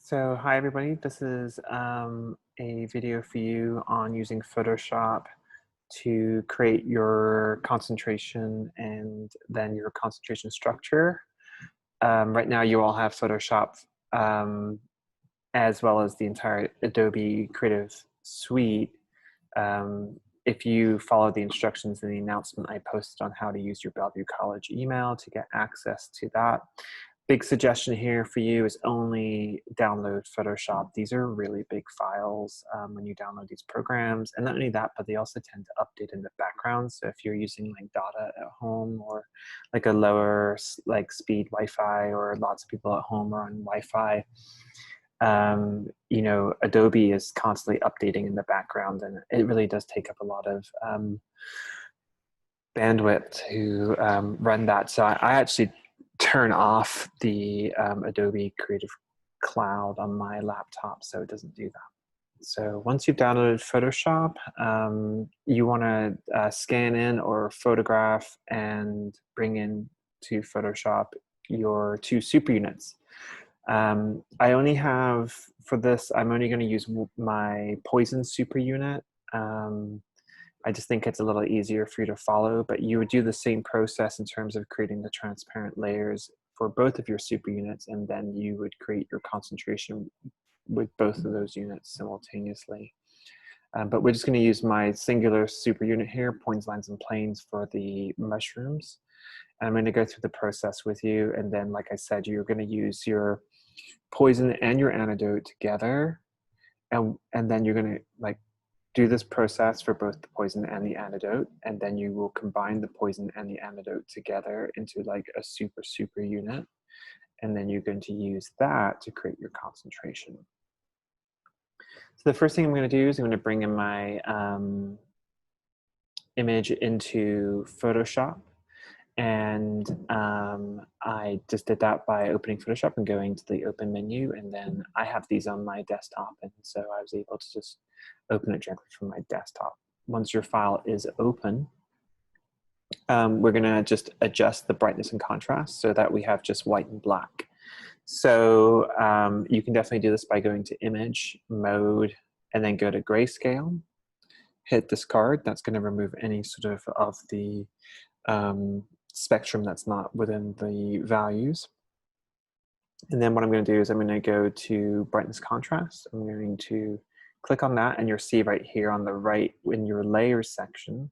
So hi everybody, this is a video for you on using Photoshop to create your concentration and then your concentration structure. Right now you all have Photoshop um, as well as the entire Adobe Creative Suite. If you follow the instructions in the announcement I posted on how to use your Bellevue College email to get access to that. Big suggestion here for you is only download Photoshop. These are really big files when you download these programs. And not only that, but they also tend to update in the background. So if you're using like data at home or like a lower like speed Wi-Fi, or lots of people at home are on Wi-Fi, you know, Adobe is constantly updating in the background, and it really does take up a lot of bandwidth to run that. So I actually turn off the Adobe Creative Cloud on my laptop so it doesn't do that. So once you've downloaded Photoshop, you want to scan in or photograph and bring in to Photoshop your two super units. I only have, for this, I'm only going to use my Poison super unit. I just think it's a little easier for you to follow, but you would do the same process in terms of creating the transparent layers for both of your super units, and then you would create your concentration with both of those units simultaneously. But we're just going to use my singular super unit here, points, lines, and planes, for the mushrooms. And I'm going to go through the process with you, and then, like I said, you're going to use your poison and your antidote together, and then you're going to like do this process for both the poison and the antidote, and then you will combine the poison and the antidote together into like a super unit, and then you're going to use that to create your concentration. So the first thing I'm going to do is I'm going to bring in my image into Photoshop, and I just did that by opening Photoshop and going to the open menu, and then I have these on my desktop, and so I was able to just open it directly from my desktop. Once your file is open, we're going to just adjust the brightness and contrast so that we have just white and black. So you can definitely do this by going to Image, Mode, and then go to Grayscale. Hit Discard. That's going to remove any sort of the spectrum that's not within the values. And then what I'm going to do is I'm going to go to Brightness Contrast. I'm going to click on that, and you'll see right here on the right in your Layers section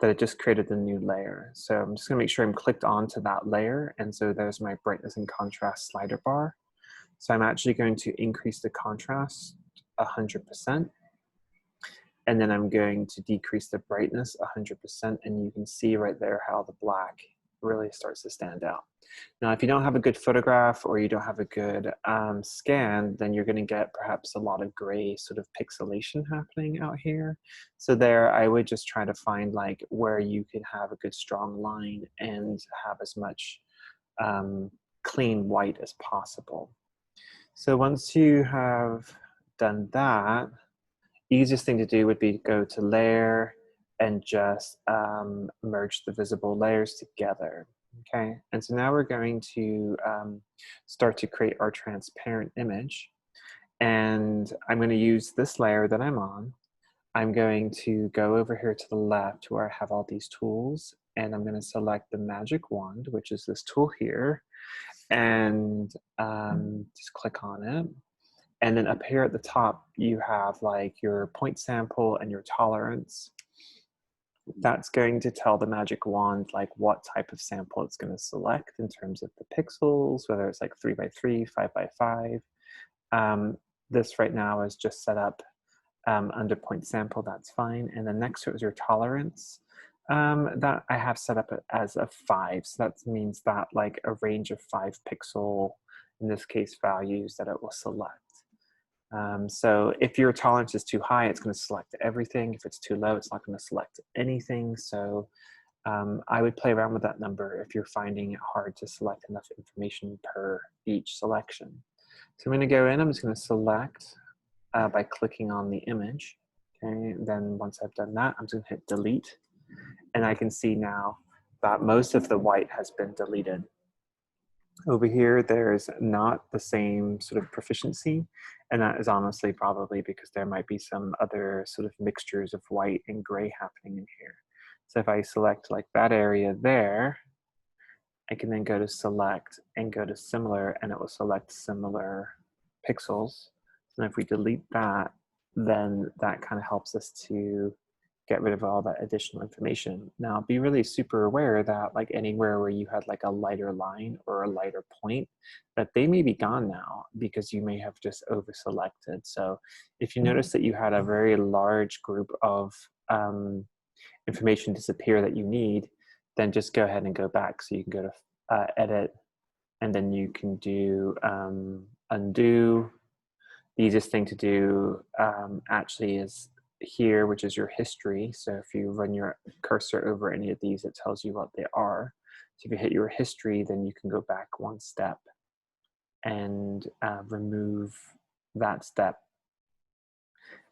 that it just created the new layer. So I'm just going to make sure I'm clicked onto that layer, and so there's my Brightness and Contrast slider bar. So I'm actually going to increase the contrast 100%. And then I'm going to decrease the brightness 100%, and you can see right there how the black really starts to stand out. Now, if you don't have a good photograph or you don't have a good scan, then you're going to get perhaps a lot of gray sort of pixelation happening out here. So there, I would just try to find like where you can have a good strong line and have as much clean white as possible. So once you have done that, easiest thing to do would be to go to Layer and just merge the visible layers together. Okay, and so now we're going to start to create our transparent image. And I'm going to use this layer that I'm on. I'm going to go over here to the left where I have all these tools, and I'm going to select the magic wand, which is this tool here, and just click on it. And then up here at the top, you have like your point sample and your tolerance. That's going to tell the magic wand like what type of sample it's going to select in terms of the pixels, whether it's like 3x3, 5x5. This right now is just set up under point sample, that's fine. And then next to it is your tolerance. That I have set up as a 5. So that means that like a range of 5 pixel, in this case, values that it will select. So if your tolerance is too high, it's going to select everything. If it's too low, it's not going to select anything. So I would play around with that number if you're finding it hard to select enough information per each selection. So I'm going to go in, I'm just going to select by clicking on the image. Okay, and then once I've done that, I'm just going to hit delete. And I can see now that most of the white has been deleted. Over here, there's not the same sort of proficiency, and that is honestly probably because there might be some other sort of mixtures of white and gray happening in here. So if I select like that area there, I can then go to select and go to similar, and it will select similar pixels. And if we delete that, then that kind of helps us to get rid of all that additional information. Now, be really super aware that like anywhere where you had like a lighter line or a lighter point, that they may be gone now because you may have just over selected. So if you notice that you had a very large group of information disappear that you need, then just go ahead and go back. So you can go to edit, and then you can do undo. The easiest thing to do actually is here, which is your history. So if you run your cursor over any of these, it tells you what they are. So if you hit your history, then you can go back one step and remove that step.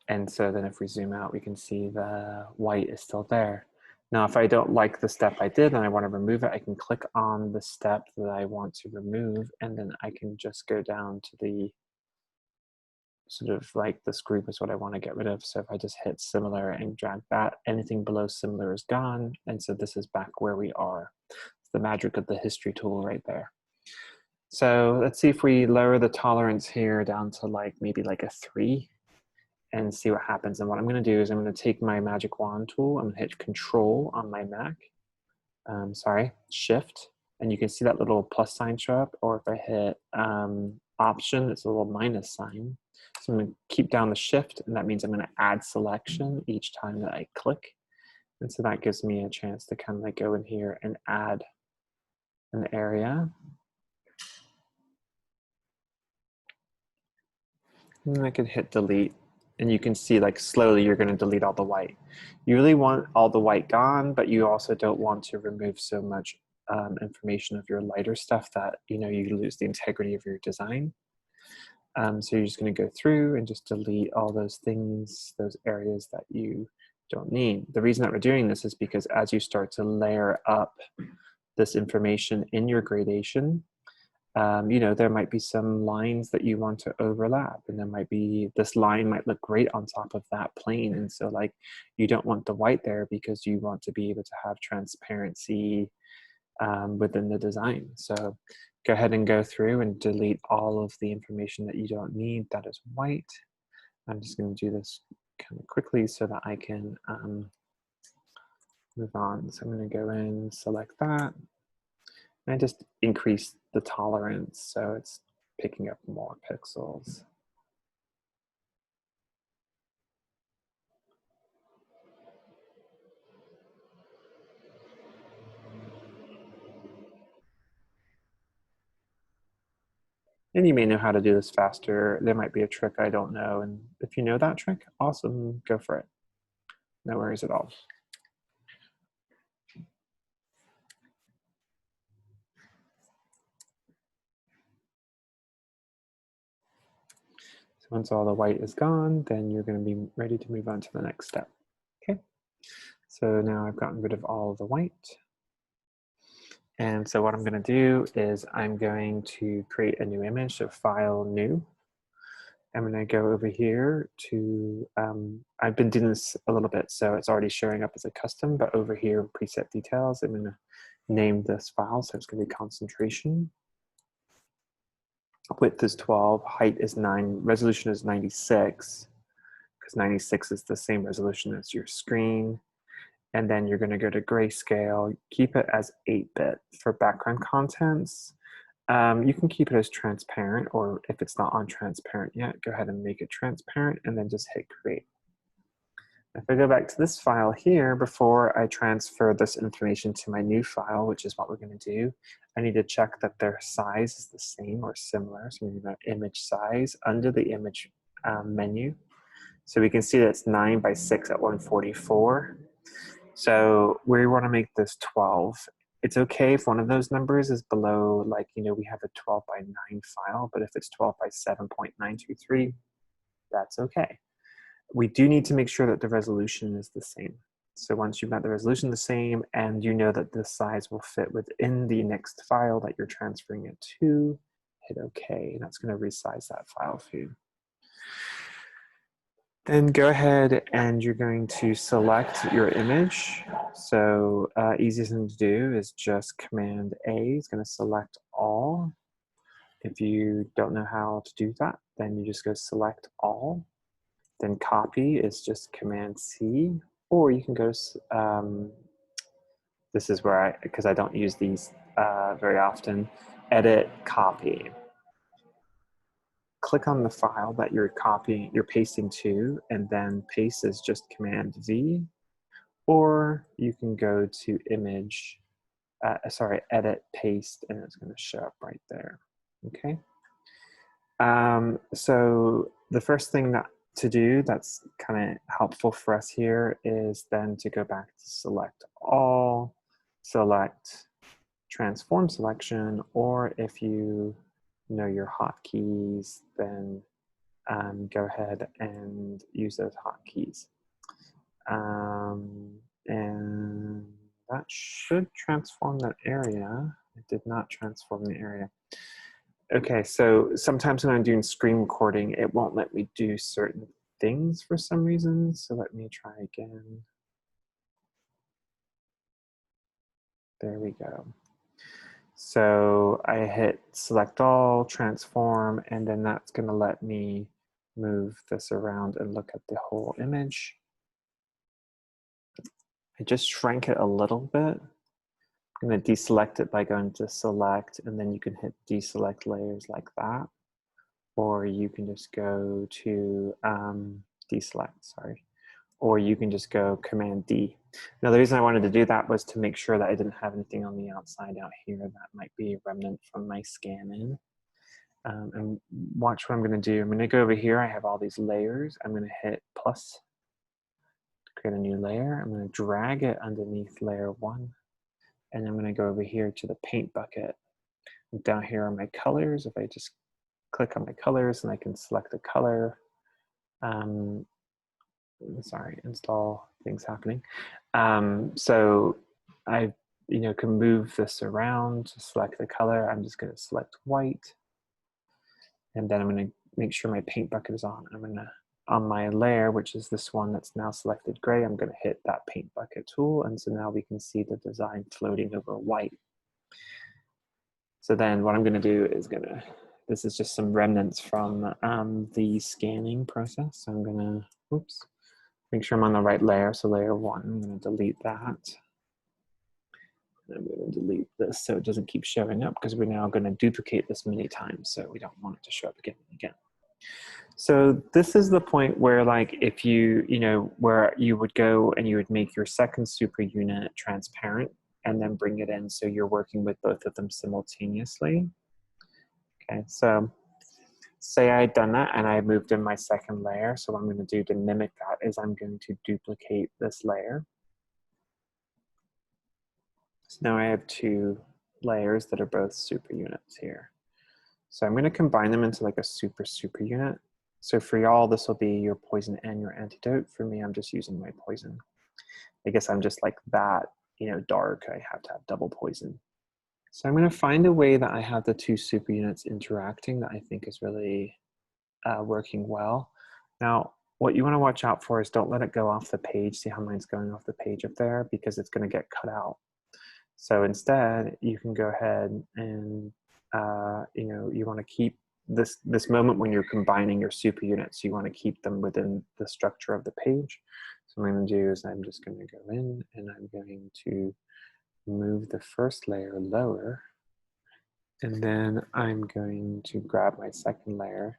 And so then if we zoom out, we can see the white is still there. Now, if I don't like the step I did and I want to remove it, I can click on the step that I want to remove, and then I can just go down to the sort of like this group is what I want to get rid of. So if I just hit similar and drag that, anything below similar is gone. And so this is back where we are. It's the magic of the history tool right there. So let's see if we lower the tolerance here down to like maybe like a 3 and see what happens. And what I'm going to do is I'm going to take my magic wand tool. I'm going to hit Control on my Mac. Shift. And you can see that little plus sign show up. Or if I hit Option, it's a little minus sign. So I'm going to keep down the Shift, and that means I'm going to add selection each time that I click. And so that gives me a chance to kind of like go in here and add an area. And I can hit delete, and you can see like slowly you're going to delete all the white. You really want all the white gone, but you also don't want to remove so much information of your lighter stuff that you lose the integrity of your design. So you're just going to go through and just delete all those things, those areas that you don't need. The reason that we're doing this is because as you start to layer up this information in your gradation, there might be some lines that you want to overlap, and there might be, this line might look great on top of that plane. And so like, you don't want the white there because you want to be able to have transparency within the design. So go ahead and go through and delete all of the information that you don't need that is white. I'm just going to do this kind of quickly so that I can move on. So I'm going to go in, select that, and I just increase the tolerance so it's picking up more pixels. And you may know how to do this faster. There might be a trick I don't know. And if you know that trick, awesome, go for it. No worries at all. So once all the white is gone, then you're going to be ready to move on to the next step. Okay. So now I've gotten rid of all of the white. And so what I'm going to do is I'm going to create a new image, so File, New. I'm going to go over here to, I've been doing this a little bit, so it's already showing up as a custom, but over here in Preset Details, I'm going to name this file, so it's going to be concentration. Width is 12, height is 9, resolution is 96, because 96 is the same resolution as your screen. And then you're going to go to grayscale, keep it as 8-bit. For background contents, you can keep it as transparent, or if it's not on transparent yet, go ahead and make it transparent and then just hit create. If I go back to this file here, before I transfer this information to my new file, which is what we're going to do, I need to check that their size is the same or similar. So we're going to image size under the image menu. So we can see that it's 9 by 6 at 144. So we want to make this 12. It's okay if one of those numbers is below, like, we have a 12 by 9 file, but if it's 12 by 7.923, that's okay. We do need to make sure that the resolution is the same. So once you've got the resolution the same and you know that this size will fit within the next file that you're transferring it to, hit OK, and that's going to resize that file for you. Then go ahead and you're going to select your image. So easiest thing to do is just Command A. It's going to select all. If you don't know how to do that, then you just go select all. Then copy is just Command C, or you can go, this is where because I don't use these very often, edit, copy. Click on the file that you're pasting to, and then paste is just Command V, or you can go to image, edit, paste, and it's going to show up right there. Okay. So the first thing to do that's kind of helpful for us here is then to go back to select all, select transform selection, or if you know your hotkeys, then go ahead and use those hotkeys. And that should transform that area. It did not transform the area. Okay, so sometimes when I'm doing screen recording, it won't let me do certain things for some reason. So let me try again. There we go. So I hit select all, transform, and then that's going to let me move this around and look at the whole image. I just shrank it a little bit. I'm going to deselect it by going to select, and then you can hit deselect layers like that. Or you can just go to deselect, sorry. Or you can just go Command D. Now the reason I wanted to do that was to make sure that I didn't have anything on the outside out here that might be a remnant from my scan in. And watch what I'm going to do. I'm going to go over here. I have all these layers. I'm going to hit plus to create a new layer. I'm going to drag it underneath layer 1. And I'm going to go over here to the paint bucket. And down here are my colors. If I just click on my colors and I can select a color. Sorry, install things happening. So I can move this around to select the color. I'm just going to select white. And then I'm going to make sure my paint bucket is on. I'm going to, on my layer, which is this one that's now selected gray, I'm going to hit that paint bucket tool. And so now we can see the design floating over white. So then what I'm going to do is this is just some remnants from the scanning process. So I'm going to, oops, make sure I'm on the right layer. So layer 1, I'm going to delete that. And I'm going to delete this so it doesn't keep showing up, because we're now going to duplicate this many times. So we don't want it to show up again and again. So this is the point where, like, if where you would go and you would make your second super unit transparent and then bring it in so you're working with both of them simultaneously. Okay, so say I had done that and I moved in my second layer. So what I'm going to do to mimic that is I'm going to duplicate this layer. So now I have 2 layers that are both super units here. So I'm going to combine them into like a super unit. So for y'all, this will be your poison and your antidote. For me, I'm just using my poison. I guess I'm just like that, dark. I have to have double poison. So I'm going to find a way that I have the 2 super units interacting that I think is really working well. Now, what you want to watch out for is don't let it go off the page. See how mine's going off the page up there, because it's going to get cut out. So instead, you can go ahead and you want to keep this moment when you're combining your super units. You want to keep them within the structure of the page. So what I'm going to do is I'm just going to go in and I'm going to move the first layer lower, and then I'm going to grab my second layer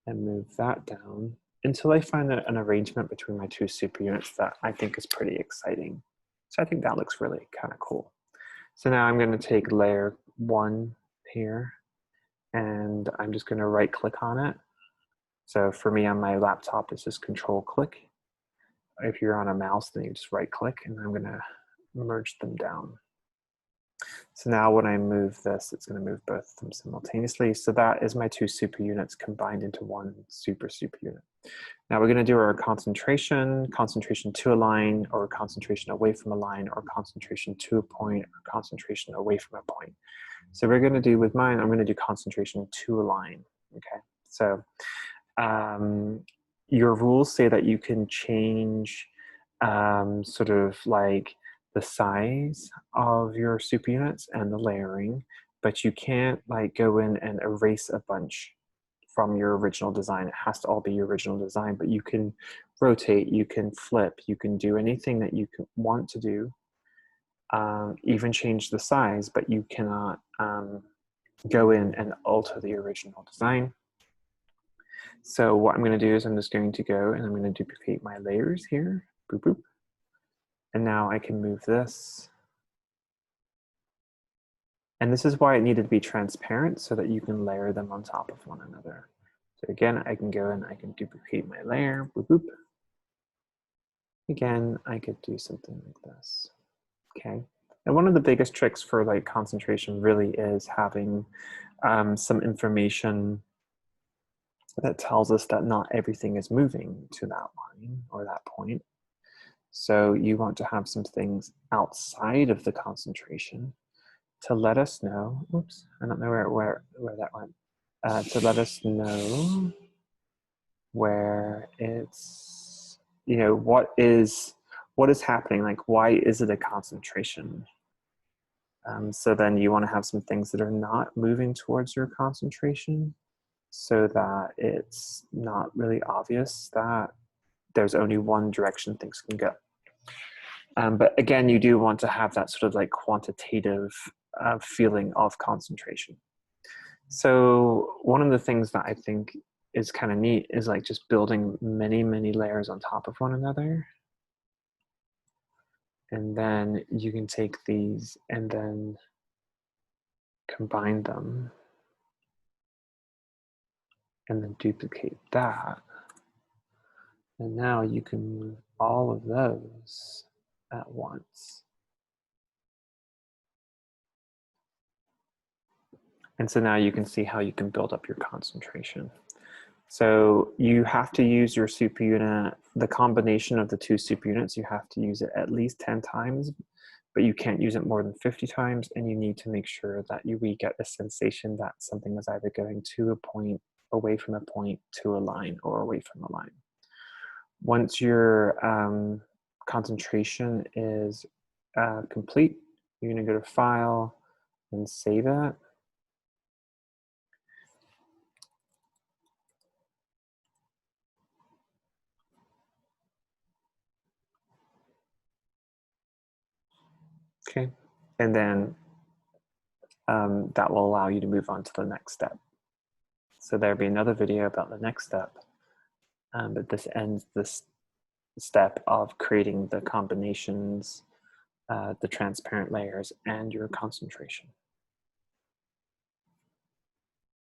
and move that down until I find an arrangement between my 2 super units that I think is pretty exciting. So I think that looks really kind of cool. So now I'm going to take layer 1 here, and I'm just going to right click on it. So for me on my laptop, it's just control click. If you're on a mouse, then you just right click, and I'm going to merge them down. So now when I move this, it's going to move both of them simultaneously. So that is my two super units combined into one super unit. Now we're going to do our concentration to a line, or concentration away from a line, or concentration to a point, or concentration away from a point. So we're going to do with mine, I'm going to do concentration to a line. Okay, so your rules say that you can change sort of like the size of your super units and the layering, but you can't like go in and erase a bunch from your original design. It has to all be your original design, but you can rotate, you can flip, you can do anything that you want to do, even change the size, but you cannot go in and alter the original design. So what I'm going to do is I'm just going to go and I'm going to duplicate my layers here. Boop, boop. And now I can move this. And this is why it needed to be transparent, so that you can layer them on top of one another. So again, I can go and I can duplicate my layer. Boop, boop. Again, I could do something like this. Okay. And one of the biggest tricks for like concentration really is having some information that tells us that not everything is moving to that line or that point. So you want to have some things outside of the concentration to let us know, oops, I don't know where that went, to let us know where it's, you know, what is happening, like why is it a concentration? So then you want to have some things that are not moving towards your concentration, so that it's not really obvious that there's only one direction things can go. But again, you do want to have that sort of like quantitative feeling of concentration. So one of the things that I think is kind of neat is like just building many, many layers on top of one another. And then you can take these and then combine them and then duplicate that. And now you can move all of those at once. And so now you can see how you can build up your concentration. So you have to use your super unit, the combination of the two super units, you have to use it at least 10 times, but you can't use it more than 50 times. And you need to make sure that we get a sensation that something is either going to a point, away from a point, to a line, or away from a line. Once your concentration is complete, you're going to go to File and save it. Okay, and then that will allow you to move on to the next step. So there'll be another video about the next step, but this ends this step of creating the combinations, the transparent layers, and your concentration.